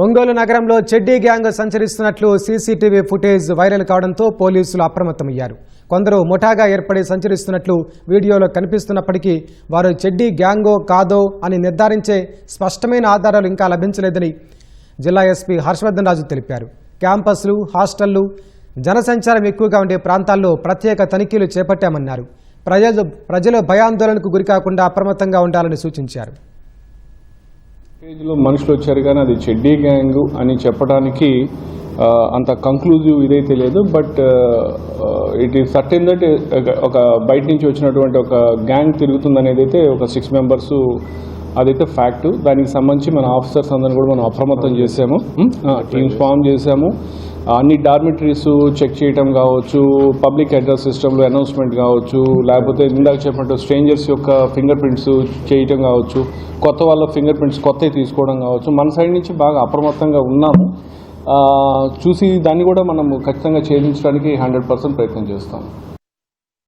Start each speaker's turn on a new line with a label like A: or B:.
A: ఒంగోలు నగరంలో చెడ్డీ gang సంచరిస్తున్నట్లు CCTV footage viral కావడంతో పోలీసులు అప్రమత్తమయ్యారు. కొందరు ముఠాగా ఏర్పడి సంచరిస్తున్నట్లు వీడియోలో కనిపిస్తున్నప్పటికీ వారు చెడ్డీ గ్యాంగో కాదో అని నిర్ధారించే స్పష్టమైన ఆధారాలు ఇంకా లభించలేదని జిల్లా ఎస్పీ హర్షవర్ధన్ రాజు తెలిపారు. క్యాంపస్లు, హాస్టళ్లు, జనసంచారం ఎక్కువగా ఉండే ప్రాంతాల్లో ప్రత్యేక తనిఖీలు చేపట్టామన్నారు. ప్రజలు భయాందోళనకు గురికాకుండా అప్రమత్తంగా ఉండాలని సూచించారు.
B: స్టేజ్లో మనుషులు వచ్చారు కానీ అది చెడ్డీ గ్యాంగ్ అని చెప్పడానికి అంత కంక్లూజివ్ ఇదైతే లేదు. But it is certain that ఒక బయట నుంచి వచ్చినటువంటి ఒక గ్యాంగ్ తిరుగుతుందనేది అయితే ఒక 6 మెంబర్స్ అదైతే ఫ్యాక్ట్. దానికి సంబంధించి మన ఆఫీసర్స్ అందరిని కూడా మనం అప్రమత్తం చేసాము, టీమ్స్ ఫామ్ చేసాము. అన్ని డార్మిటరీస్ చెక్ చేయటం కావచ్చు, పబ్లిక్ అడ్రస్ సిస్టంలో అనౌన్స్మెంట్ కావచ్చు, లేకపోతే ఇందాక చెప్పినట్టు స్ట్రేంజర్స్ యొక్క ఫింగర్ ప్రింట్స్ చేయటం కావచ్చు, కొత్త వాళ్ళ ఫింగర్ ప్రింట్స్ కొత్తవి తీసుకోవడం కావచ్చు. మన సైడ్ నుంచి బాగా అప్రమత్తంగా ఉన్నాము. చూసి దాన్ని కూడా మనం ఖచ్చితంగా ఛేదించడానికి 100% ప్రయత్నం చేస్తాము.